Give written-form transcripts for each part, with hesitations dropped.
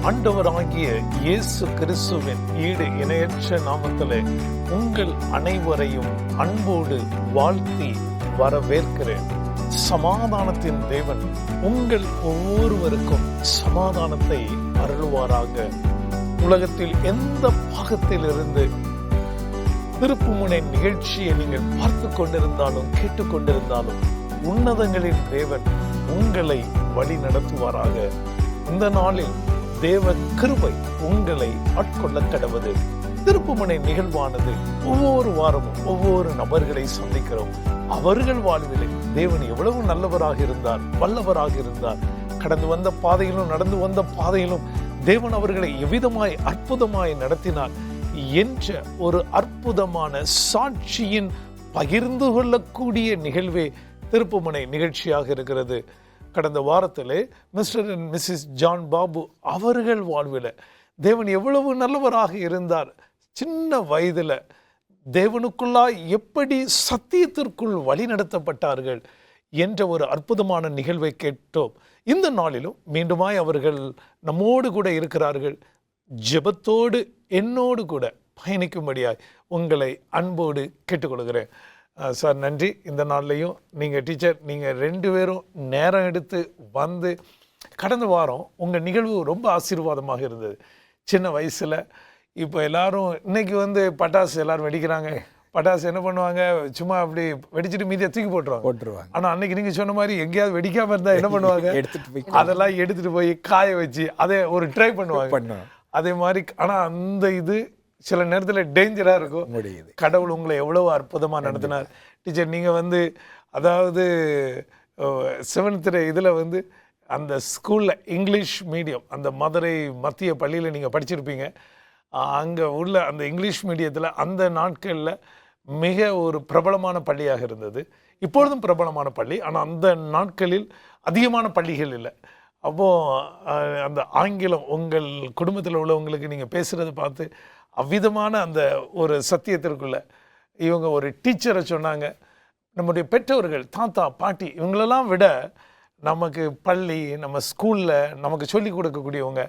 ஆண்டவராகிய இயேசு கிறிஸ்துவின் ஈடு இணையற்ற நாமத்திலே உங்கள் அனைவரையும் அன்போடு வாழ்த்தி வரவேற்கிறேன். சமாதானத்தின் தேவன் உங்கள் ஒவ்வொருவருக்கும் சமாதானத்தை அருள்வாராக. உலகத்தில் எந்த பாகத்தில் இருந்து திருப்புமுனை நிகழ்ச்சியை நீங்கள் பார்த்து கொண்டிருந்தாலும் கேட்டுக்கொண்டிருந்தாலும் உன்னதங்களின் தேவன் உங்களை வழி நடத்துவாராக. இந்த நாளில் தேவ கிருபை உங்களை ஆட்கொள்ள கடவுது. திருப்புமுனை நிகழ்வானது ஒவ்வொரு வாரமும் ஒவ்வொரு நபர்களை சந்திக்கிறோம். அவர்கள் வாழ்விலே தேவன் எவ்வளவு நல்லவராக இருந்தார், வல்லவராக இருந்தார். கடந்து வந்த பாதையிலும் நடந்து வந்த பாதையிலும் தேவன் அவர்களை எவ்விதமாய் அற்புதமாய் நடத்தினார் என்ற ஒரு அற்புதமான சாட்சியின் பகிர்ந்து கொள்ளக்கூடிய நிகழ்வே திருப்புமுனை நிகழ்ச்சியாக இருக்கிறது. கடந்த வாரத்திலே mister and missus John Babu அவர்கள் வாழ்வில் தேவன் எவ்வளவு நல்லவராக இருந்தார், சின்ன வயதில் தேவனுக்குள்ளாய் எப்படி சத்தியத்திற்குள் வழி நடத்தப்பட்டார்கள் என்ற ஒரு அற்புதமான நிகழ்வை கேட்டோம். இந்த நாளிலும் மீண்டுமாய் அவர்கள் நம்மோடு கூட இருக்கிறார்கள். ஜெபத்தோடு என்னோடு கூட பயணிக்கும்படியாய் உங்களை அன்போடு கேட்டுக்கொள்கிறேன். சார் நன்றி. இந்த நாள்லையும் நீங்கள் டீச்சர், நீங்கள் 2 பேரும் நேரம் எடுத்து வந்து, கடந்த வாரம் உங்கள் நிகழ்வு ரொம்ப ஆசீர்வாதமாக இருந்தது. சின்ன வயசில் இப்போ எல்லாரும் இன்னைக்கு பட்டாசு எல்லாரும் வெடிக்கிறாங்க. பட்டாசு என்ன பண்ணுவாங்க, சும்மா அப்படி வெடிச்சிட்டு மீதியை தூக்கி போட்டுருவாங்க. ஆனால் அன்னைக்கு நீங்கள் சொன்ன மாதிரி எங்கேயாவது வெடிக்காமல் இருந்தால் என்ன பண்ணுவாங்க, அதெல்லாம் எடுத்துகிட்டு போய் காய வச்சு அதை ஒரு ட்ரை பண்ணுவாங்க. அதே மாதிரி ஆனால் அந்த இது சில நேரத்தில் டேஞ்சராக இருக்கும். கடவுள் உங்களை எவ்வளோ அற்புதமாக நடத்தினார். டீச்சர் நீங்கள் அதாவது 7th இதில் அந்த ஸ்கூலில் இங்கிலீஷ் மீடியம், அந்த மதுரை மத்திய பள்ளியில் நீங்கள் படிச்சிருப்பீங்க. அங்கே உள்ள அந்த இங்கிலீஷ் மீடியத்தில் அந்த நாட்களில் மிக ஒரு பிரபலமான பள்ளியாக இருந்தது. இப்பொழுதும் பிரபலமான பள்ளி, ஆனால் அந்த நாட்களில் அதிகமான பள்ளிகள் இல்லை. அப்போது அந்த ஆங்கிலம் உங்கள் குடும்பத்தில் உள்ளவங்களுக்கு நீங்கள் பேசுகிறத பார்த்து அவ்விதமான அந்த ஒரு சத்தியத்திற்குள்ள இவங்க ஒரு டீச்சரை சொன்னாங்க. நம்முடைய பெற்றோர்கள், தாத்தா பாட்டி இவங்களெல்லாம் விட நமக்கு பள்ளி, நம்ம ஸ்கூலில் நமக்கு சொல்லி கொடுக்கக்கூடியவங்க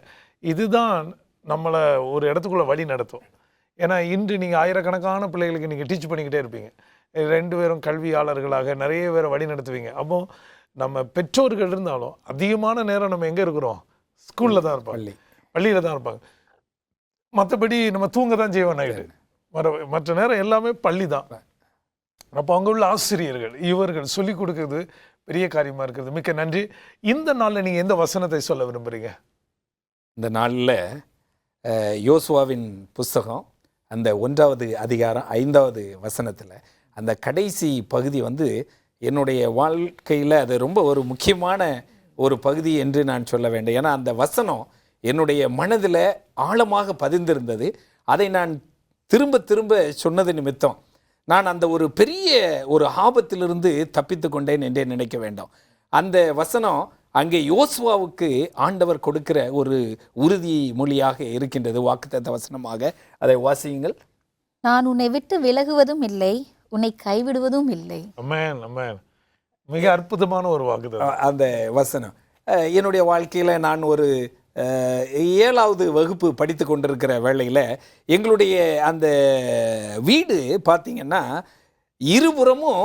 இதுதான் நம்மளை ஒரு இடத்துக்குள்ளே வழி நடத்தும். ஏன்னா இன்று நீங்கள் ஆயிரக்கணக்கான பிள்ளைகளுக்கு நீங்கள் டீச் பண்ணிக்கிட்டே இருப்பீங்க. 2 பேரும் கல்வியாளர்களாக நிறைய பேரை வழி நடத்துவீங்க. அப்போது நம்ம பெற்றோர்கள் இருந்தாலும் அதிகமான நேரம் நம்ம எங்கே இருக்கிறோம், ஸ்கூலில் தான் இருப்பாங்க, பள்ளியில் தான் இருப்பாங்க. மற்றபடி நம்ம தூங்க தான் செய்வோம் நைட்டு. மற்ற நேரம் எல்லாமே பள்ளி தான். அப்போ அங்கே உள்ள ஆசிரியர்கள் இவர்கள் சொல்லிக் கொடுக்குறது பெரிய காரியமாக இருக்குது. மிக்க நன்றி. இந்த நாளில் நீங்கள் எந்த வசனத்தை சொல்ல விரும்புகிறீங்க? இந்த நாளில் யோசுவாவின் புஸ்தகம் அந்த 1வது அதிகாரம் 5வது வசனத்தில் அந்த கடைசி பகுதி என்னுடைய வாழ்க்கையில் அது ரொம்ப ஒரு முக்கியமான ஒரு பகுதி என்று நான் சொல்ல வேண்டும். ஏன்னா அந்த வசனம் என்னுடைய மனதில் ஆழமாக பதிந்திருந்தது. அதை நான் திரும்ப திரும்ப சொன்னது நிமித்தம் நான் அந்த ஒரு பெரிய ஒரு ஆபத்திலிருந்து தப்பித்து கொண்டேன் என்றே நினைக்க வேண்டும். அந்த வசனம் அங்கே யோசுவாவுக்கு ஆண்டவர் கொடுக்கிற ஒரு உறுதி மொழியாக இருக்கின்றது, வாக்குத்தத்த வசனமாக. அதை வாசியுங்கள். நான் உன்னை விட்டு விலகுவதும் இல்லை, உன்னை கைவிடுவதும் இல்லை. ஆமென், ஆமென். மிக அற்புதமான ஒரு வாக்குத்தத்தம் அந்த வசனம். என்னுடைய வாழ்க்கையில் நான் ஒரு 7வது வகுப்பு படித்து கொண்டிருக்கிற வேளையில் எங்களுடைய அந்த வீடு பார்த்திங்கன்னா இருபுறமும்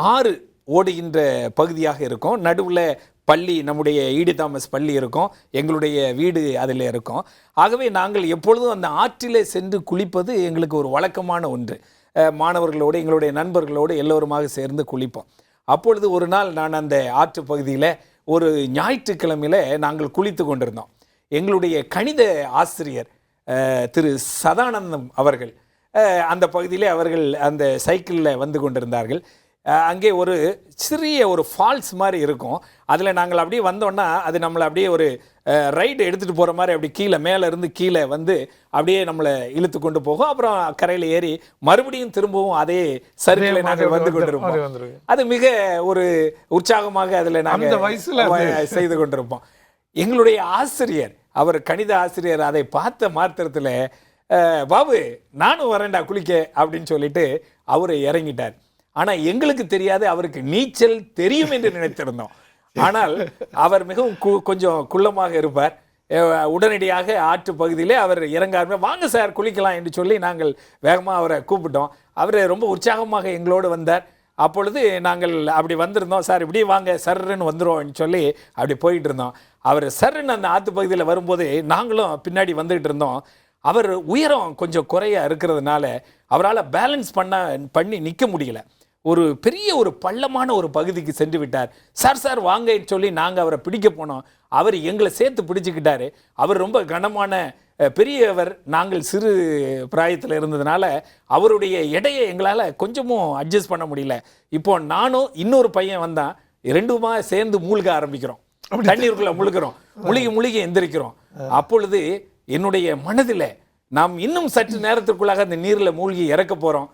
6 ஓடுகின்ற பகுதியாக இருக்கும். நடுவில் பள்ளி, நம்முடைய ஈடி தாமஸ் பள்ளி இருக்கும், எங்களுடைய வீடு அதில் இருக்கும். ஆகவே நாங்கள் எப்பொழுதும் அந்த ஆற்றிலே சென்று குளிப்பது எங்களுக்கு ஒரு வழக்கமான ஒன்று. மாணவர்களோடு, எங்களுடைய நண்பர்களோடு எல்லோருமாக சேர்ந்து குளிப்போம். அப்பொழுது ஒரு நாள் நான் அந்த ஆற்று பகுதியில் ஒரு ஞாயிற்றுக்கிழமையில் நாங்கள் குளித்து கொண்டிருந்தோம். எங்களுடைய கணித ஆசிரியர் திரு சதானந்தம் அவர்கள் அந்த பகுதியிலே அவர்கள் அந்த சைக்கிளில் வந்து கொண்டிருந்தார்கள். அங்கே ஒரு சிறிய ஒரு ஃபால்ஸ் மாதிரி இருக்கும். அதில் நாங்கள் அப்படியே வந்தோன்னா அது நம்மளை அப்படியே ஒரு ரைடு எடுத்துகிட்டு போகிற மாதிரி அப்படி கீழே மேலேருந்து கீழே அப்படியே நம்மளை இழுத்து கொண்டு போகும். அப்புறம் கரையில் ஏறி மறுபடியும் திரும்பவும் அதே சர்க்கிளை நாங்கள் வந்து கொண்டிருப்போம். அது மிக ஒரு உற்சாகமாக அதில் நாங்கள் செய்து கொண்டிருப்போம். எங்களுடைய ஆசிரியர், அவர் கணித ஆசிரியர், அதை பார்த்த மாத்திரத்தில் பாபு நானும் வரேன்டா குளிக்க அப்படின்னு சொல்லிட்டு அவர் இறங்கிட்டார். ஆனால் எங்களுக்கு தெரியாது அவருக்கு நீச்சல் தெரியும் என்று நினைத்திருந்தோம். ஆனால் அவர் மிகவும் கொஞ்சம் குள்ளமாக இருப்பார். உடனடியாக ஆற்று பகுதியிலே அவர் இறங்க வாங்க சார் குளிக்கலாம் என்று சொல்லி நாங்கள் வேகமாக அவரை கூப்பிட்டோம். அவர் ரொம்ப உற்சாகமாக எங்களோடு வந்தார். அப்பொழுது நாங்கள் அப்படி வந்திருந்தோம். சார் இப்படி வாங்க சர்ன்னு வந்துடும்னு சொல்லி அப்படி போயிட்டு இருந்தோம். அவர் சர்ன்னு அந்த ஆற்று பகுதியில் வரும்போது நாங்களும் பின்னாடி வந்துகிட்டு இருந்தோம். அவர் உயரம் கொஞ்சம் குறையா இருக்கிறதுனால அவரால் பேலன்ஸ் பண்ணி நிற்க முடியல. ஒரு பெரிய ஒரு பள்ளமான ஒரு பகுதிக்கு சென்று விட்டார். சார் வாங்கன்னு சொல்லி நாங்கள் அவரை பிடிக்க போனோம். அவர் எங்களை சேர்த்து பிடிச்சிக்கிட்டாரு. அவர் ரொம்ப கனமான பெரியவர், நாங்கள் சிறு பிராயத்தில் இருந்ததுனால அவருடைய எடையை எங்களால் கொஞ்சமும் அட்ஜஸ்ட் பண்ண முடியல. இப்போ நானும் இன்னொரு பையன் வந்தான், ரெண்டுமா சேர்ந்து மூழ்க ஆரம்பிக்கிறோம். தண்ணீருக்குள்ள முழுகி எந்திரிக்கிறோம். அப்பொழுது என்னுடைய மனதில் நாம் இன்னும் சற்று நேரத்திற்குள்ளாக அந்த நீரில் மூழ்கி இறக்க போகிறோம்.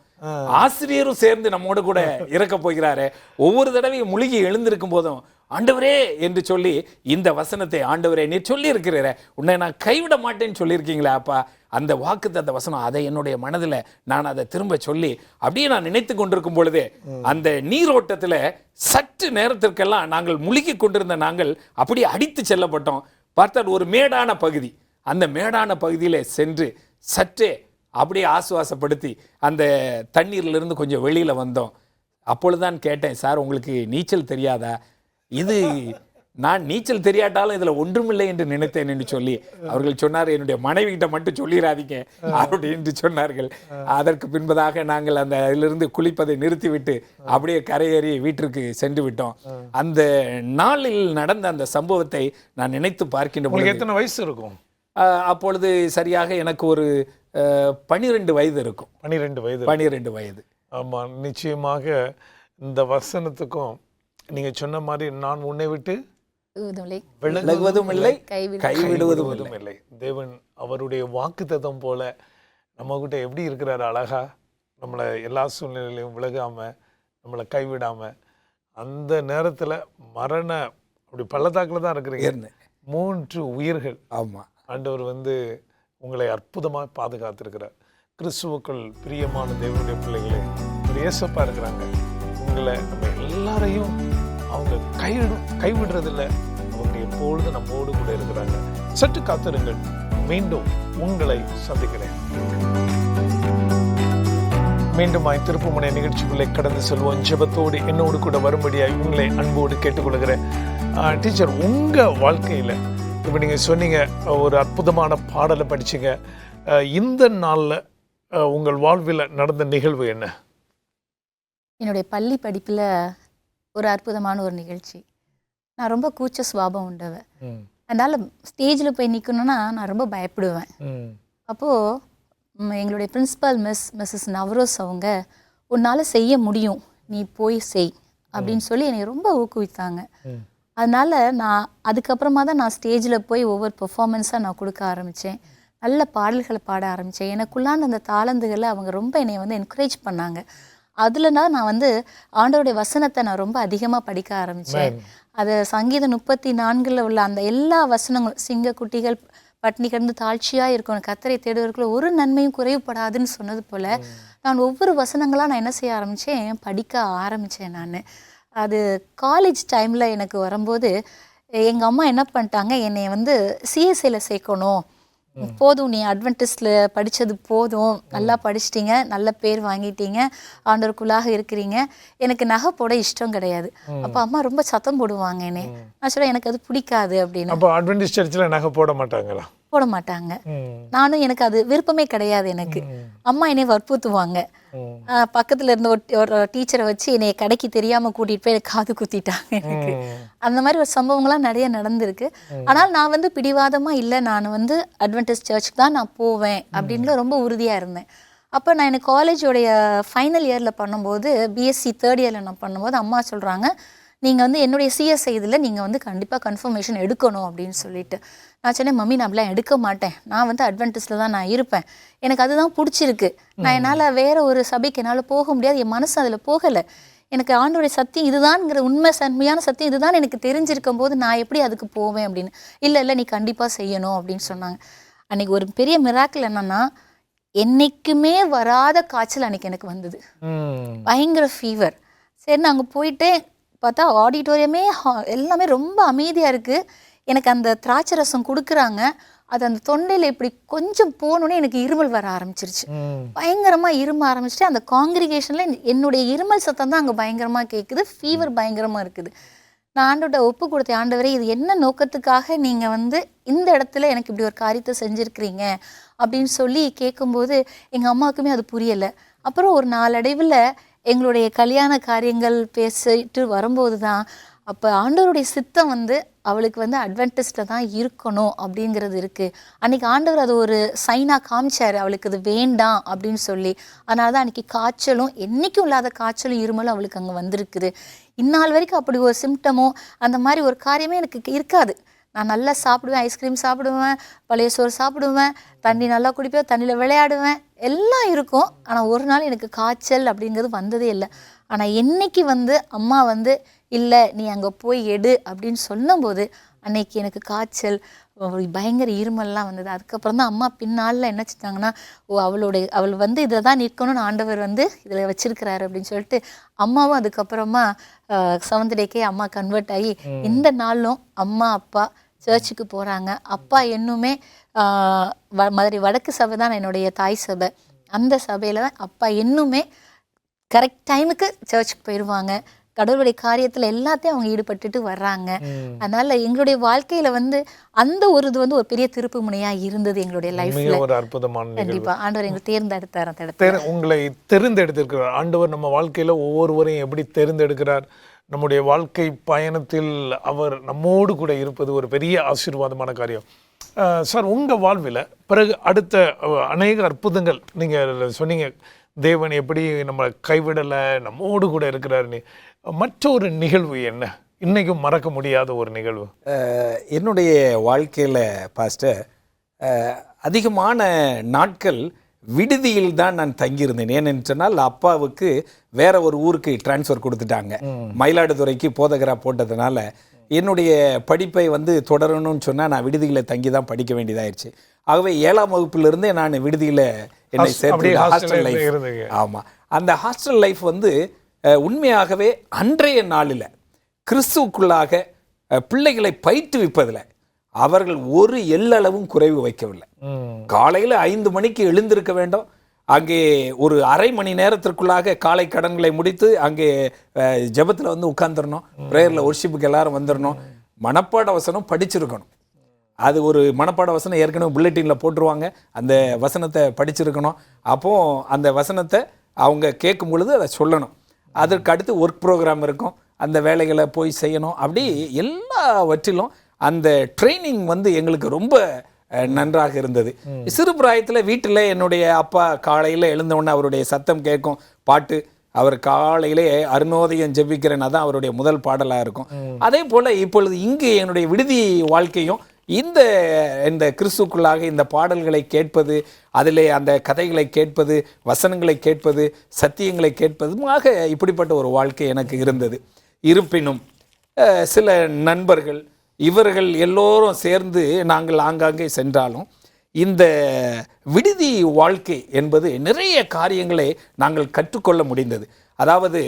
ஆசிரியரும் சேர்ந்து நம்மோடு கூட இறக்க போகிறாரு. ஒவ்வொரு தடவையும் முழுகி எழுந்திருக்கும் போதும் ஆண்டவரே என்று சொல்லி இந்த வசனத்தை, ஆண்டவரே நீ சொல்லி இருக்கிற உன்னை நான் கைவிட மாட்டேன்னு சொல்லியிருக்கீங்களே அப்பா, அந்த வாக்குத்தத்த வசனம், அதை என்னுடைய மனதில் நான் அதை திரும்ப சொல்லி அப்படியே நான் நினைத்து கொண்டிருக்கும் பொழுதே அந்த நீரோட்டத்தில் சற்று நேரத்திற்கெல்லாம் நாங்கள் முழுகி கொண்டிருந்த நாங்கள் அப்படியே அடித்து செல்லப்பட்டோம். பார்த்தால் ஒரு மேடான பகுதி, அந்த மேடான பகுதியில் சென்று சற்றே அப்படியே ஆசுவாசப்படுத்தி அந்த தண்ணீர்லேருந்து கொஞ்சம் வெளியில் வந்தோம். அப்பொழுதுதான் கேட்டேன், சார் உங்களுக்கு நீச்சல் தெரியாதா? இது நான் நீச்சல் தெரியாட்டாலும் இதில் ஒன்றுமில்லை என்று நினைத்தேன் என்று சொல்லி அவர்கள் சொன்னார், என்னுடைய மனைவிகிட்ட மட்டும் சொல்லிடாதீங்க அப்படின்னு சொன்னார்கள். அதற்கு பின்பதாக நாங்கள் அந்த இதிலிருந்து குளிப்பதை நிறுத்திவிட்டு அப்படியே கரையேறி வீட்டிற்கு சென்று விட்டோம். அந்த நாளில் நடந்த அந்த சம்பவத்தை நான் நினைத்து பார்க்கின்ற பொழுது எத்தனை வயசு இருக்கும்? அப்பொழுது சரியாக எனக்கு ஒரு 12 வயது இருக்கும். 12 வயது. ஆமாம், நிச்சயமாக இந்த வசனத்துக்கும் நீங்கள் சொன்ன மாதிரி நான் உன்னை விட்டு விலகுவதும் இல்லை கைவிடுவதும் இல்லை. தேவன் அவருடைய வாக்குத்தத்தம் போல நம்ம கிட்ட எப்படி இருக்கிறாரு அழகா, நம்மளை எல்லா சூழ்நிலையிலையும் விலகாமல் நம்மளை கைவிடாமல். அந்த நேரத்தில் மரண அப்படி பள்ளத்தாக்கில் தான் இருக்கிறீங்க, 3 உயிர்கள். ஆமாம், ஆண்டவர் உங்களை அற்புதமாக பாதுகாத்திருக்கிறார். கிறிஸ்துவுக்குள் பிரியமான தேவனுடைய பிள்ளைகளே, ஒரு ஏசப்பா இருக்கிறாங்க. உங்களை நம்ம எல்லாரையும் அவங்க கைவிடுறதில்லை. அவங்க எப்பொழுது நம்மோடு கூட இருக்கிறாங்க. சற்று காத்திருங்கள், மீண்டும் உங்களை சந்திக்கிறேன். மீண்டும் திருப்புமுனை நிகழ்ச்சிக்குள்ளே கடந்து செல்வோம். ஜெபத்தோடு என்னோடு கூட வரும்படியாய் உங்களை அன்போடு கேட்டுக்கொள்கிறேன். டீச்சர், உங்கள் வாழ்க்கையில் இப்போ நீங்கள் சொன்னீங்க ஒரு அற்புதமான பாடலை படிச்சிங்க. இந்த நாளில் உங்கள் வாழ்வில் நடந்த நிகழ்வு என்ன? என்னுடைய பள்ளி படிப்பில் ஒரு அற்புதமான ஒரு நிகழ்ச்சி. நான் ரொம்ப கூச்ச சுபாவம் உண்டவன். அதனால் ஸ்டேஜில் போய் நிற்கணுன்னா நான் ரொம்ப பயப்படுவேன். அப்போது எங்களுடைய பிரின்சிபல் மிஸ்ஸஸ் நவரோஸ் அவங்க, உன்னால் செய்ய முடியும், நீ போய் செய் அப்படின்னு சொல்லி என்னை ரொம்ப ஊக்குவித்தாங்க. அதனால் நான் அதுக்கப்புறமா தான் நான் ஸ்டேஜில் போய் ஒவ்வொரு பெர்ஃபார்மன்ஸாக நான் கொடுக்க ஆரம்பித்தேன். நல்ல பாடல்களை பாட ஆரம்பித்தேன். எனக்குள்ளான அந்த தாளந்துகளை அவங்க ரொம்ப என்னை என்கரேஜ் பண்ணாங்க. அதில் தான் நான் ஆண்டவருடைய வசனத்தை நான் ரொம்ப அதிகமாக படிக்க ஆரம்பித்தேன். அது சங்கீதம் 34 உள்ள அந்த எல்லா வசனங்களும், சிங்க குட்டிகள் பட்டினி கிடந்து தாழ்ச்சியாக இருக்கணும், கர்த்தரை தேடுவதற்குள்ள ஒரு நன்மையும் குறைவுபடாதுன்னு சொன்னது போல் நான் ஒவ்வொரு வசனங்களாக நான் என்ன செய்ய ஆரம்பித்தேன், படிக்க ஆரம்பித்தேன். நான் அது காலேஜ் டைமில் எனக்கு வரும்போது எங்கள் அம்மா என்ன பண்ணிட்டாங்க, என்னை சிஎஸ்ஐயில் சேர்க்கணும், போதும் நீ அட்வென்டிஸ்டில் படித்தது போதும், நல்லா படிச்சிட்டிங்க, நல்ல பேர் வாங்கிட்டீங்க, ஆண்டவருக்குள்ளாக இருக்கிறீங்க, எனக்கு நகை போட இஷ்டம் கிடையாது. அப்போ அம்மா ரொம்ப சத்தம் போடுவாங்க என்னை. நான் சொல்ல எனக்கு அது பிடிக்காது அப்படின்னு. அப்போ அட்வென்டிஸ்ட் சர்ச்சில் நகை போட மாட்டாங்களா? போட மாட்டாங்க. நானும் எனக்கு அது விருப்பமே கிடையாது. எனக்கு அம்மா என்னை வற்புறுத்துவாங்க. பக்கத்தில் இருந்த ஒரு டீச்சரை வச்சு என்னை கடைக்கு தெரியாமல் கூட்டிகிட்டு போய் எனக்கு காது குத்திட்டாங்க. எனக்கு அந்த மாதிரி ஒரு சம்பவங்கள்லாம் நிறைய நடந்திருக்கு. ஆனால் நான் பிடிவாதமாக இல்லை, நான் அட்வென்டிஸ்ட் சர்ச்சுக்கு தான் நான் போவேன் அப்படின்னு ரொம்ப உறுதியாக இருந்தேன். அப்போ நான் எனக்கு காலேஜோடைய ஃபைனல் இயரில் பண்ணும்போது, பிஎஸ்சி 3rd இயரில் நான் பண்ணும்போது அம்மா சொல்கிறாங்க, நீங்கள் என்னுடைய சிஎஸ்ஐ இதில் நீங்கள் கண்டிப்பாக கன்ஃபர்மேஷன் எடுக்கணும் அப்படின்னு சொல்லிட்டு. நான் சொன்னேன், மம்மி நான் அப்படிலாம் எடுக்க மாட்டேன், நான் அட்வென்டிஸ்டில் தான் நான் இருப்பேன், எனக்கு அதுதான் பிடிச்சிருக்கு, நான் என்னால் வேறு ஒரு சபைக்கு என்னால் போக முடியாது, என் மனசு அதில் போகலை, எனக்கு ஆண்டோடைய சத்தியம் இதுதான்ங்கிற உண்மையான சத்தியம் இதுதான் எனக்கு தெரிஞ்சிருக்கும் போது நான் எப்படி அதுக்கு போவேன் அப்படின்னு. இல்லை நீ கண்டிப்பாக செய்யணும் அப்படின்னு சொன்னாங்க. அன்றைக்கி ஒரு பெரிய மிராக்கிள் என்னென்னா, என்றைக்குமே வராத காய்ச்சல் அன்றைக்கி எனக்கு வந்தது, பயங்கர ஃபீவர். சரி நாங்கள் போயிட்டு பார்த்தா ஆடிட்டோரியமே எல்லாமே ரொம்ப அமைதியாக இருக்குது, எனக்கு அந்த திராட்சை ரசம் கொடுக்குறாங்க. அது அந்த தொண்டையில் இப்படி கொஞ்சம் போனோடனே எனக்கு இருமல் வர ஆரம்பிச்சிருச்சு. பயங்கரமாக இரும ஆரம்பிச்சுட்டு அந்த காங்கிரிகேஷனில் என்னுடைய இருமல் சத்தம் தான் அங்கே பயங்கரமாக கேட்குது. ஃபீவர் பயங்கரமாக இருக்குது. நான் ஆண்டவர்கிட்ட ஒப்பு கொடுத்தேன், ஆண்டவரே இது என்ன நோக்கத்துக்காக நீங்கள் வந்து இந்த இடத்துல எனக்கு இப்படி ஒரு காரியத்தை செஞ்சுருக்கிறீங்க அப்படின்னு சொல்லி கேட்கும்போது எங்கள் அம்மாவுக்குமே அது புரியலை. அப்புறம் ஒரு நாளடைவில் எங்களுடைய கல்யாண காரியங்கள் பேசிட்டு வரும்போது தான் அப்போ ஆண்டவருடைய சித்தம் வந்து அவளுக்கு வந்து அட்வென்டிஸ்டில் தான் இருக்கணும் அப்படிங்கிறது இருக்குது. அன்றைக்கி ஆண்டவர் அது ஒரு சைனாக காமிச்சார், அவளுக்கு அது வேண்டாம் அப்படின்னு சொல்லி. அதனால தான் அன்றைக்கி காய்ச்சலும் என்றைக்கும் இல்லாத காய்ச்சலும் இருமலும் அவளுக்கு அங்கே வந்திருக்குது. இந்நாள் வரைக்கும் அப்படி ஒரு சிம்டமோ அந்த மாதிரி ஒரு காரியமே எனக்கு இருக்காது. நான் நல்லா சாப்பிடுவேன், ஐஸ்கிரீம் சாப்பிடுவேன், பழைய சோறு சாப்பிடுவேன், தண்ணி நல்லா குடிப்பேன், தண்ணியில் விளையாடுவேன், எல்லாம் இருக்கும். ஆனால் ஒரு நாள் எனக்கு காய்ச்சல் அப்படிங்கிறது வந்ததே இல்லை. ஆனால் என்னைக்கு வந்து அம்மா வந்து இல்லை நீ அங்கே போய் எடு அப்படின்னு சொல்லும்போது அன்னைக்கு எனக்கு காய்ச்சல் பயங்கர இருமல்லாம் வந்தது. அதுக்கப்புறம் தான் அம்மா பின்னாளில் என்ன செஞ்சாங்கன்னா, அவள் வந்து இதில் தான் நிற்கணும்னு ஆண்டவர் வந்து இதில் வச்சிருக்கிறாரு அப்படின்னு சொல்லிட்டு அம்மாவும் அதுக்கப்புறமா 7th டேக்கே அம்மா கன்வெர்ட் ஆகி இந்த நாளும் அம்மா அப்பா சர்ச்சுக்கு போகிறாங்க. அப்பா இன்னுமே மதுரை வடக்கு சபை தான் என்னுடைய தாய் சபை. அந்த சபையில் தான் அப்பா இன்னுமே கரெக்ட் டைமுக்கு சர்ச்சுக்கு போயிடுவாங்க. கடவுளுடைய காரியத்தில் எல்லாத்தையும் அவங்க ஈடுபட்டுட்டு வர்றாங்க. அதனால எங்களுடைய வாழ்க்கையில வந்து அந்த ஒரு இது வந்து ஒரு பெரிய திருப்பு முனையா இருந்தது எங்களுடைய லைஃப்ல. ஒரு அற்புதமான கண்டிப்பா ஆண்டவர் எங்களை தேர்ந்தெடுத்தார். உங்களை தெரிந்தெடுத்திருக்கிறார் ஆண்டவர். நம்ம வாழ்க்கையில ஒவ்வொருவரையும் எப்படி தேர்ந்தெடுக்கிறார், நம்முடைய வாழ்க்கை பயணத்தில் அவர் நம்மோடு கூட இருப்பது ஒரு பெரிய ஆசீர்வாதமான காரியம். சார், உங்க வாழ்வில் பிறகு அடுத்த அநேக அற்புதங்கள் நீங்க சொன்னீங்க, தேவன் எப்படி நம்ம கைவிடலை, நம்மோடு கூட இருக்கிறாருன்னு. மற்றொரு நிகழ்வு என்ன, இன்னைக்கும் மறக்க முடியாத ஒரு நிகழ்வு? என்னுடைய வாழ்க்கையில் பாஸ்டர் அதிகமான நாட்கள் விடுதியில் தான் நான் தங்கியிருந்தேன். ஏன்னு சொன்னால் அப்பாவுக்கு வேற ஒரு ஊருக்கு டிரான்ஸ்ஃபர் கொடுத்துட்டாங்க. மயிலாடுதுறைக்கு போதகராக போட்டதுனால என்னுடைய படிப்பை வந்து தொடரணும்னு சொன்னால் நான் விடுதியில் தங்கி தான் படிக்க வேண்டியதாயிருச்சு. ஆகவே 7ஆம் வகுப்பிலிருந்தே நான் விடுதியில் என்னை சேர்த்து ஹாஸ்டல் லைஃப். ஆமாம், அந்த ஹாஸ்டல் லைஃப் வந்து உண்மையாகவே அன்றைய நாளில் கிறிஸ்துவுக்குள்ளாக பிள்ளைகளை பயிற்றுவிப்பதில் அவர்கள் ஒரு எல்லளவும் குறைவு வைக்கவில்லை. காலையில் 5 மணிக்கு எழுந்திருக்க வேண்டும். அங்கே ஒரு அரை மணி நேரத்திற்குள்ளாக காலை கடன்களை முடித்து அங்கே ஜெபத்தில் வந்து உட்கார்ந்துடணும். ப்ரேயரில் ஒர்ஷிப்புக்கு எல்லாரும் வந்துடணும். மனப்பாட வசனம் படிச்சிருக்கணும். அது ஒரு மனப்பாட வசனம் ஏற்கனவே புல்லட்டினில் போட்டுருவாங்க. அந்த வசனத்தை படிச்சிருக்கணும். அப்போது அந்த வசனத்தை அவங்க கேட்கும் பொழுது அதை சொல்லணும். அதற்கு அடுத்து ஒர்க் ப்ரோக்ராம் இருக்கும், அந்த வேலைகளை போய் செய்யணும். அப்படி எல்லாவற்றிலும் அந்த ட்ரைனிங் வந்து எங்களுக்கு ரொம்ப நன்றாக இருந்தது. சிறு பிராயத்தில் வீட்டில் என்னுடைய அப்பா காலையில் எழுந்தவுடனே அவருடைய சத்தம் கேட்கும், பாட்டு. அவர் காலையிலே அருணோதயம் ஜெபிக்கிறேன்னா தான் அவருடைய முதல் பாடலாக இருக்கும். அதே போல் இப்பொழுது இங்கு என்னுடைய விடுதி வாழ்க்கையும் இந்த கிறிஸ்துக்குள்ளாக இந்த பாடல்களை கேட்பது, அதிலே அந்த கதைகளை கேட்பது, வசனங்களை கேட்பது, சத்தியங்களை கேட்பதுமாக இப்படிப்பட்ட ஒரு வாழ்க்கை எனக்கு இருந்தது. இருப்பினும் சில நண்பர்கள் இவர்கள் எல்லோரும் சேர்ந்து நாங்கள் ஆங்காங்கே சென்றாலும் இந்த விடுதி வாழ்க்கை என்பது நிறைய காரியங்களை நாங்கள் கற்றுக்கொள்ள முடிந்தது. அதாவது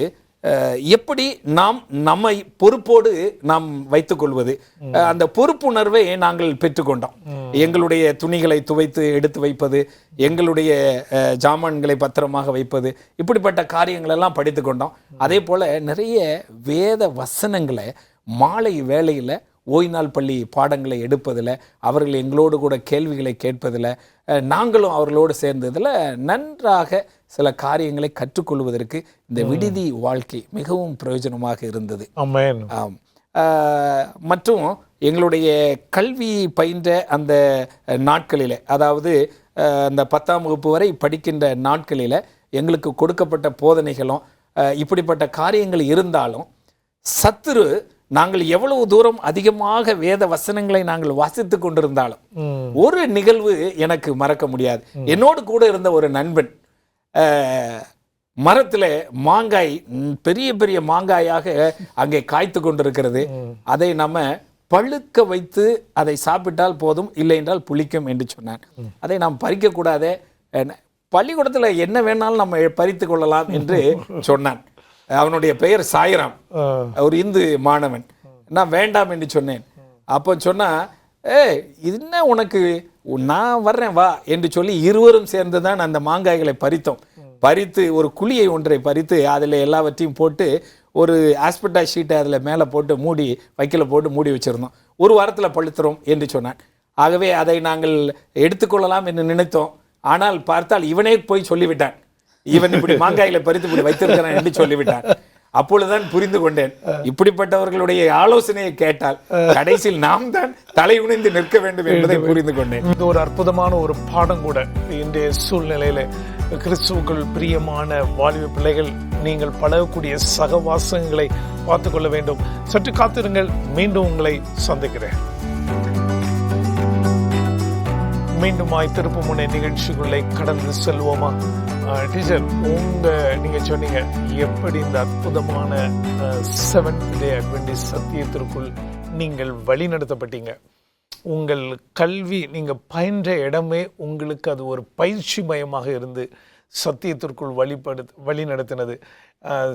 எப்படி நாம் நம்மை பொறுப்போடு நாம் வைத்துக்கொள்வது, அந்த பொறுப்புணர்வை நாங்கள் பெற்றுக்கொண்டோம். எங்களுடைய துணிகளை துவைத்து எடுத்து வைப்பது, எங்களுடைய ஜாமான்களை பத்திரமாக வைப்பது, இப்படிப்பட்ட காரியங்களெல்லாம் படித்து கொண்டோம். அதே போல் நிறைய வேத வசனங்களை மாலை வேளையில் ஓய்நாள் பள்ளி பாடங்களை எடுப்பதில், அவர்கள் எங்களோடு கூட கேள்விகளை கேட்பதில், நாங்களும் அவர்களோடு சேர்ந்ததில் நன்றாக சில காரியங்களை கற்றுக்கொள்வதற்கு இந்த விடுதி வாழ்க்கை மிகவும் பிரயோஜனமாக இருந்தது. ஆம். மற்றும் எங்களுடைய கல்வி பயின்ற அந்த நாட்களில், அதாவது அந்த 10ஆம் வகுப்பு வரை படிக்கின்ற நாட்களில் எங்களுக்கு கொடுக்கப்பட்ட போதனைகளும் இப்படிப்பட்ட காரியங்கள் இருந்தாலும் சத்துரு நாங்கள் எவ்வளவு தூரம் அதிகமாக வேத வசனங்களை நாங்கள் வாசித்து கொண்டிருந்தாலும் ஒரு நிகழ்வு எனக்கு மறக்க முடியாது. என்னோடு கூட இருந்த ஒரு நண்பன் மரத்தில் மாங்காய், பெரிய பெரிய மாங்காயாக அங்கே காய்த்து கொண்டிருக்கிறது. அதை நம்ம பழுக்க வைத்து அதை சாப்பிட்டால் போதும், இல்லை என்றால் புளிக்கும் என்று சொன்னான். அதை நாம் பறிக்கக்கூடாதே, பள்ளிக்கூடத்தில் என்ன வேணாலும் நம்ம பறித்து கொள்ளலாம் என்று சொன்னான். அவனுடைய பெயர் சாய்ராம், ஒரு இந்து மாணவன். நான் வேண்டாம் என்று சொன்னேன். அப்போ சொன்னா இது என்ன உனக்கு, நான் வர்றேன் வா என்று சொல்லி இருவரும் சேர்ந்து தான் அந்த மாங்காய்களை பறித்தோம். பறித்து ஒரு குழியை ஒன்றை பறித்து அதில் எல்லாவற்றையும் போட்டு ஒரு ஆஸ்பெட்டாஸ் ஷீட்டை அதில் மேலே போட்டு மூடி வைக்கல போட்டு மூடி வச்சுருந்தோம். ஒரு வாரத்தில் பழுத்துறோம் என்று சொன்னான். ஆகவே அதை நாங்கள் எடுத்துக்கொள்ளலாம் என்று நினைத்தோம். ஆனால் பார்த்தால் இவனே போய் சொல்லிவிட்டான், இவன் இப்படி மாங்காயில பறித்து இப்படி வைத்திருக்கிறான் என்று சொல்லிவிட்டான். அப்பொழுதுதான் புரிந்து கொண்டேன், இப்படிப்பட்டவர்களுடைய ஆலோசனையை கேட்டால் கடைசியில் நாம் தான் தலை குனிந்து நிற்க வேண்டும் என்பதை புரிந்து கொண்டேன். இது ஒரு அற்புதமான ஒரு பாடம் கூட. இன்றைய சூழ்நிலையில கிறிஸ்துவுக்குள் பிரியமான வாலிப பிள்ளைகள், நீங்கள் பழகக்கூடிய சகவாசங்களை பார்த்துக் கொள்ள வேண்டும். சற்று காத்திருங்கள், மீண்டும் உங்களை சந்திக்கிறேன். மீண்டுமாய் திருப்புமுனை நிகழ்ச்சிகளை கடந்து செல்வோமா? டீச்சர், நீங்க சொன்னீங்க எப்படி இந்த அற்புதமான செவன்த் டே அட்வென்டிஸ்ட் சத்தியத்திற்குள் நீங்கள் வழி நடத்தப்பட்டீங்க. உங்கள் கல்வி நீங்கள் பயின்ற இடமே உங்களுக்கு அது ஒரு பயிற்சி மயமாக இருந்து சத்தியத்திற்குள் வழி நடத்தினது.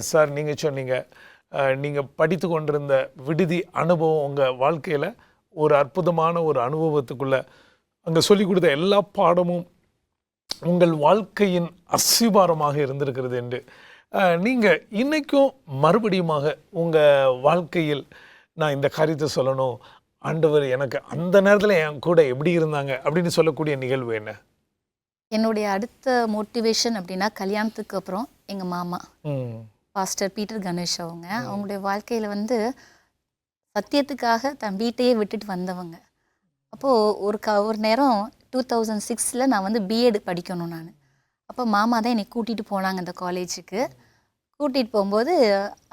சார், நீங்கள் சொன்னீங்க நீங்கள் படித்து கொண்டிருந்த விடுதி அனுபவம் உங்கள் வாழ்க்கையில் ஒரு அற்புதமான ஒரு அனுபவத்துக்குள்ளே அங்கே சொல்லிக் கொடுத்த எல்லா பாடமும் உங்கள் வாழ்க்கையின் அஸ்திபாரமாக இருந்திருக்கிறது என்று நீங்கள் இன்றைக்கும் மறுபடியுமாக உங்கள் வாழ்க்கையில் நான் இந்த காரியத்தை சொல்லணும், ஆண்டவர் எனக்கு அந்த நேரத்தில் என் கூட எப்படி இருந்தாங்க அப்படின்னு சொல்லக்கூடிய நிகழ்வு என்ன? என்னுடைய அடுத்த மோட்டிவேஷன் அப்படின்னா, கல்யாணத்துக்கு அப்புறம் எங்கள் மாமா பாஸ்டர் பீட்டர் கணேஷ் அவங்களுடைய வாழ்க்கையில் வந்து சத்தியத்துக்காக தன் வீட்டையே விட்டுட்டு வந்தவங்க. அப்போது ஒரு நேரம் 2006 நான் வந்து பிஎட் படிக்கணும். நான் அப்போ மாமா தான் என்னை கூட்டிகிட்டு போனாங்க அந்த காலேஜுக்கு. கூட்டிகிட்டு போகும்போது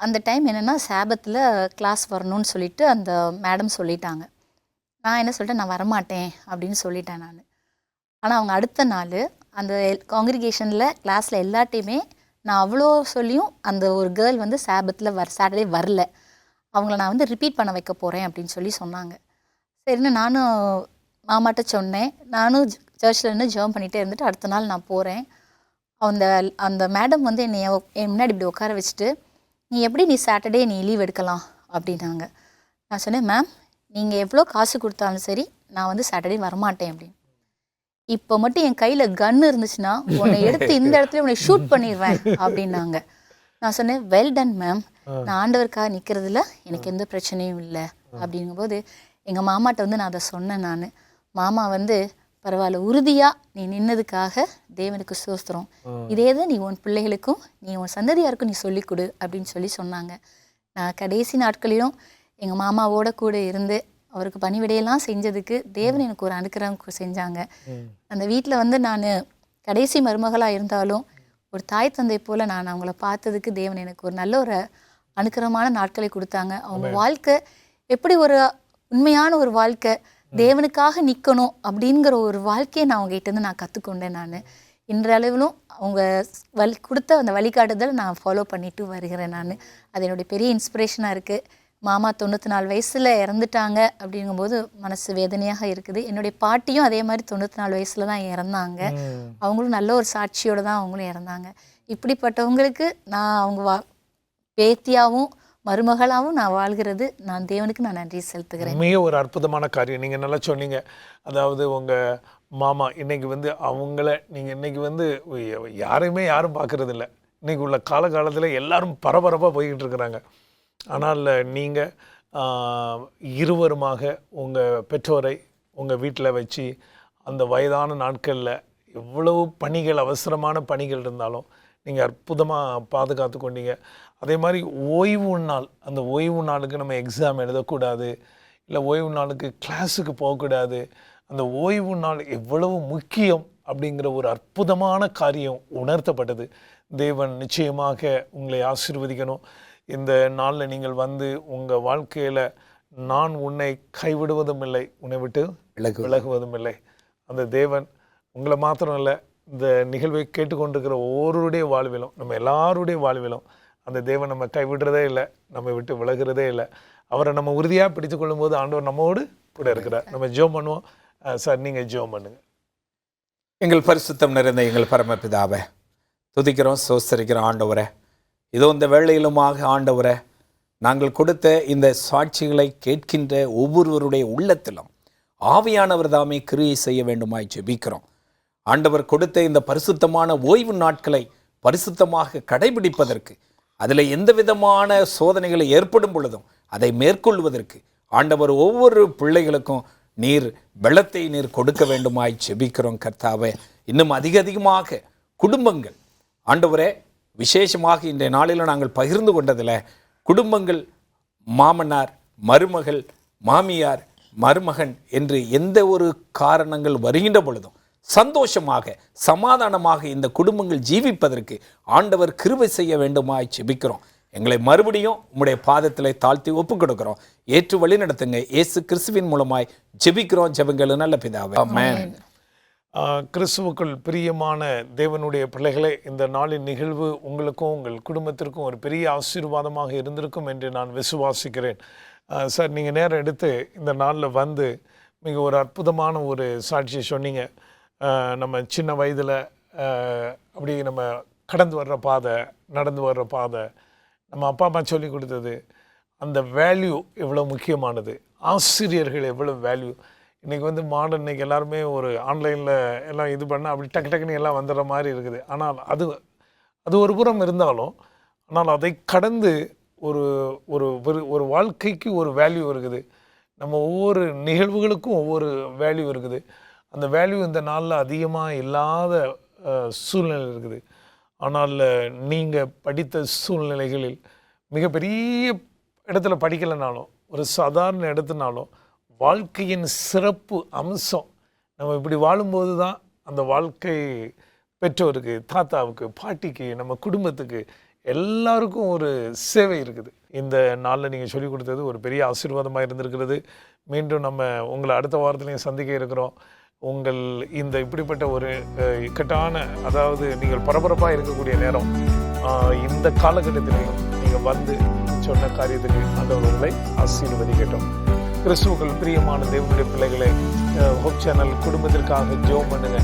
அந்த டைம் என்னென்னா சாபத்தில் கிளாஸ் வரணும்னு சொல்லிட்டு அந்த மேடம் சொல்லிட்டாங்க. நான் என்ன சொல்லிட்டேன், நான் வரமாட்டேன் அப்படின்னு சொல்லிட்டேன் நான். ஆனால் அவங்க அடுத்த நாள் அந்த காங்கிரிகேஷனில் கிளாஸில் எல்லாட்டையுமே நான் அவ்வளோ சொல்லியும் அந்த ஒரு கேர்ள் வந்து சாட்டர்டே வரல, அவங்கள நான் வந்து ரிப்பீட் பண்ண வைக்க போகிறேன் அப்படின்னு சொல்லி சொன்னாங்க. சரின்னு நானும் மாமாட்ட சொன்னேன். நானும் சர்ச்சில் இருந்து ஜெபம் பண்ணிகிட்டே இருந்துட்டு அடுத்த நாள் நான் போகிறேன். அந்த மேடம் வந்து என் முன்னாடி இப்படி உட்கார வச்சுட்டு, நீ சாட்டர்டே லீவ் எடுக்கலாம் அப்படின்னாங்க. நான் சொன்னேன், மேம் நீங்கள் எவ்வளோ காசு கொடுத்தாலும் சரி நான் வந்து சாட்டர்டே வரமாட்டேன் அப்படின்னு. இப்போ மட்டும் என் கையில் கன்று இருந்துச்சுன்னா உன்னை எடுத்து இந்த இடத்துல உன்னை ஷூட் பண்ணிடுவேன் அப்படின்னாங்க. நான் சொன்னேன், வெல் டன் மேம், நான் ஆண்டவருக்காக நிற்கிறதுல எனக்கு எந்த பிரச்சனையும் இல்லை அப்படிங்கும்போது எங்கள் மாமாட்ட வந்து நான் அதை சொன்னேன். நான் மாமா வந்து பரவாயில்ல, உறுதியாக நீ நின்னதுக்காக தேவனுக்கு ஸ்தோத்திரம், இதே தான் நீ உன் பிள்ளைகளுக்கும் நீ உன் சந்ததியாருக்கும் நீ சொல்லிக் கொடு அப்படின்னு சொல்லி சொன்னாங்க. நான் கடைசி நாட்களிலும் எங்கள் மாமாவோட கூட இருந்து அவருக்கு பணிவிடையெல்லாம் செஞ்சதுக்கு தேவன் எனக்கு ஒரு அனுக்கிரகம் செஞ்சாங்க. அந்த வீட்டில் வந்து நான் கடைசி மருமகளாக இருந்தாலும் ஒரு தாய் தந்தை போல் நான் அவங்கள பார்த்ததுக்கு தேவன் எனக்கு ஒரு நல்ல ஒரு அனுக்கிரகமான நாட்களை கொடுத்தாங்க. அவங்க வாழ்க்கை எப்படி ஒரு உண்மையான ஒரு வாழ்க்கை, தேவனுக்காக நிற்கணும் அப்படிங்கிற ஒரு வாழ்க்கையை நான் அவங்ககிட்ட நான் கற்றுக்கொண்டேன். நான் இன்றளவிலும் அவங்க கொடுத்த அந்த வழிகாட்டுதல் நான் ஃபாலோ பண்ணிட்டு வருகிறேன். நான் அது என்னுடைய பெரிய இன்ஸ்பிரேஷனாக இருக்குது. மாமா 94 வயசில் இறந்துட்டாங்க அப்படிங்கும்போது மனசு வேதனையாக இருக்குது. என்னுடைய பாட்டியும் அதே மாதிரி 94 வயசில் தான் இறந்தாங்க. அவங்களும் நல்ல ஒரு சாட்சியோடு தான் அவங்களும் இறந்தாங்க. இப்படிப்பட்டவங்களுக்கு நான் அவங்க பேத்தியாகவும் மருமகளாகவும் நான் வாழ்கிறது நான் தேவனுக்கு நான் நன்றி செலுத்துகிறேன். மிக ஒரு அற்புதமான காரியம் நீங்கள் நல்லா சொன்னீங்க. அதாவது உங்கள் மாமா இன்னைக்கு வந்து அவங்கள நீங்கள் இன்னைக்கு வந்து யாரும் பார்க்கறது இல்லை. இன்னைக்கு உள்ள காலகாலத்தில் எல்லாரும் பரபரப்பாக போய்கிட்டு இருக்கிறாங்க. ஆனால் நீங்கள் இருவருமாக உங்கள் பெற்றோரை உங்கள் வீட்டில் வச்சு அந்த வயதான நாட்களில் எவ்வளவு பணிகள், அவசரமான பணிகள் இருந்தாலும் நீங்கள் அற்புதமாக பாதுகாத்து கொண்டீங்க. அதே மாதிரி ஓய்வு நாள், அந்த ஓய்வு நாளுக்கு நம்ம எக்ஸாம் எழுதக்கூடாது, இல்லை ஓய்வு நாளுக்கு கிளாஸுக்கு போகக்கூடாது. அந்த ஓய்வு நாள் எவ்வளவு முக்கியம் அப்படிங்கிற ஒரு அற்புதமான காரியம் உணர்த்தப்பட்டது. தேவன் நிச்சயமாக உங்களை ஆசீர்வதிக்கணும். இந்த நாளில் நீங்கள் வந்து உங்கள் வாழ்க்கையில் நான் உன்னை கைவிடுவதும் இல்லை, உன்னை விட்டு விலகுவதும் இல்லை. அந்த தேவன் உங்களை மாத்திரம் இல்லை, இந்த நிகழ்வை கேட்டுக்கொண்டிருக்கிற ஒவ்வொருடைய வாழ்விலும், நம்ம எல்லாருடைய வாழ்விலும் அந்த தேவன் நம்ம கைவிடுறதே இல்லை, நம்ம விட்டு விலகிறதே இல்லை. அவரை நம்ம உறுதியாக பிடித்து கொள்ளும்போது ஆண்டவர் நம்மோடு கூட இருக்கிறார். நம்ம ஜெபம் பண்ணுவோம். சார், நீங்கள் ஜெபம் பண்ணுங்க. எங்கள் பரிசுத்தம் நிறைந்த எங்கள் பரமபிதாவை துதிக்கிறோம், ஸ்தோத்திரிக்கிறோம். ஆண்டவரே, இதோ இந்த வேளையிலுமாக ஆண்டவரே நாங்கள் கொடுத்த இந்த சாட்சிகளை கேட்கின்ற ஒவ்வொருவருடைய உள்ளத்திலும் ஆவியானவர் தாமே கிரியை செய்ய வேண்டுமாய் ஜெபிக்கிறோம். ஆண்டவர் கொடுத்த இந்த பரிசுத்தமான ஓய்வு நாட்களை பரிசுத்தமாக கடைபிடிப்பதற்கு, அதில் எந்த விதமான சோதனைகளை ஏற்படும் பொழுதும் அதை மேற்கொள்வதற்கு ஆண்டவர் ஒவ்வொரு பிள்ளைகளுக்கும் நீர் பலத்தை நீர் கொடுக்க வேண்டுமாய் ஜெபிக்கிறோம் கர்த்தாவே. இன்னும் அதிகமாக குடும்பங்கள் ஆண்டவரே, விசேஷமாக இன்றைய நாளில் நாங்கள் பகிர்ந்து கொண்டதில் குடும்பங்கள் மாமனார், மருமகள், மாமியார், மருமகன் என்று எந்த ஒரு காரணங்கள் வருகின்ற பொழுதும் சந்தோஷமாக சமாதானமாக இந்த குடும்பங்கள் ஜீவிப்பதற்கு ஆண்டவர் கிருபை செய்ய வேண்டுமாய் ஜெபிக்கிறோம். எங்களை மறுபடியும் உம்முடைய பாதத்திலே தாழ்த்தி ஒப்புக் கொடுக்கிறோம். ஏற்று வழி நடத்துங்க. இயேசு கிறிஸ்துவின் மூலமாய் ஜெபிக்கிறோம். ஜெபங்கள் நல்ல பிதாவே, ஆமென். கிறிஸ்துவுக்குள் பிரியமான தேவனுடைய பிள்ளைகளே, இந்த நாளின் நிகழ்வு உங்களுக்கும் உங்கள் குடும்பத்திற்கும் ஒரு பெரிய ஆசீர்வாதமாக இருந்திருக்கும் என்று நான் விசுவாசிக்கிறேன். சார், நீங்கள் நேரம் எடுத்து இந்த நாளில் வந்து மிக ஒரு அற்புதமான ஒரு சாட்சியை சொன்னீங்க. நம்ம சின்ன வயதில் அப்படி நம்ம கடந்து வர்ற பாதை, நடந்து வர்ற பாதை, நம்ம அப்பா அம்மா சொல்லி கொடுத்தது, அந்த வேல்யூ எவ்வளோ முக்கியமானது, ஆசிரியர்கள் எவ்வளோ வேல்யூ. இன்றைக்கி வந்து மாடர்ன், இன்றைக்கி எல்லாருமே ஒரு ஆன்லைனில் எல்லாம் இது பண்ணால் அப்படி டக்குன்னு எல்லாம் வந்துடுற மாதிரி இருக்குது. ஆனால் அது ஒரு புறம் இருந்தாலும், ஆனால் அதை கடந்து ஒரு ஒரு ஒரு வாழ்க்கைக்கு ஒரு வேல்யூ இருக்குது. நம்ம ஒவ்வொரு நிகழ்வுகளுக்கும் ஒவ்வொரு வேல்யூ இருக்குது. அந்த வேல்யூ இந்த நாளில் அதிகமாக இல்லாத சூழ்நிலை இருக்குது. ஆனால் நீங்கள் படித்த சூழ்நிலைகளில் மிகப்பெரிய இடத்துல படிக்கலைனாலும், ஒரு சாதாரண இடத்துனாலும், வாழ்க்கையின் சிறப்பு அம்சம் நம்ம இப்படி வாழும்போது தான் அந்த வாழ்க்கை பெற்றோருக்கு, தாத்தாவுக்கு, பாட்டிக்கு, நம்ம குடும்பத்துக்கு எல்லாருக்கும் ஒரு சேவை இருக்குது. இந்த நாளில் நீங்கள் சொல்லிக் கொடுத்தது ஒரு பெரிய ஆசீர்வாதமாக இருந்திருக்கிறது. மீண்டும் நம்ம உங்களை அடுத்த வாரத்துலையும் சந்திக்க இருக்கிறோம். உங்கள் இந்த இப்படிப்பட்ட ஒரு இக்கட்டான, அதாவது நீங்கள் பரபரப்பாக இருக்கக்கூடிய நேரம், இந்த காலகட்டத்திலையும் நீங்கள் வந்து சொன்ன காரியத்துக்கு ஆண்டவர் உங்களை ஆசீர்வதிக்கட்டும். கிறிஸ்துவுக்குள் பிரியமான தேவனுடைய பிள்ளைகளை, ஹோப் சேனல் குடும்பத்திற்காக ஜெபம் பண்ணுங்க.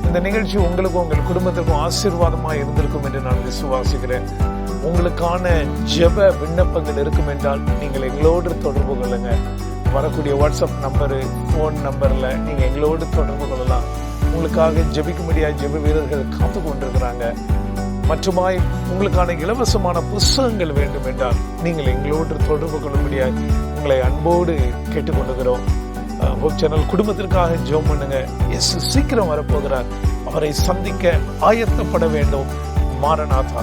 இந்த நிகழ்ச்சி உங்களுக்கும் உங்கள் குடும்பத்திற்கும் ஆசீர்வாதமாக இருந்திருக்கும் என்று நான் விசுவாசிக்கிறேன். உங்களுக்கான ஜெப விண்ணப்பங்கள் இருக்கும் என்றால் நீங்கள் எங்களோடு தொடர்பு கொள்ளுங்க. வரக்கூடிய வாட்ஸ்அப் நம்பரு, ஃபோன் நம்பரில் நீங்கள் எங்களோடு தொடர்பு கொள்ளலாம். உங்களுக்காக ஜெபிக்கும்படியாக ஜெப வீரர்கள் காத்து கொண்டிருக்கிறாங்க. மற்றுமாய் உங்களுக்கான இலவசமான புத்தகங்கள் வேண்டும் என்றால் நீங்கள் எங்களோடு தொடர்பு கொள்ளும்படியாக உங்களை அன்போடு கேட்டுக்கொள்ளுகிறோம். ஹோப் சேனல் குடும்பத்திற்காக ஜெபம் பண்ணுங்க. இயேசு சீக்கிரம் வரப்போகிறார். அவரை சந்திக்க ஆயத்தப்பட வேண்டும். மாரநாதா.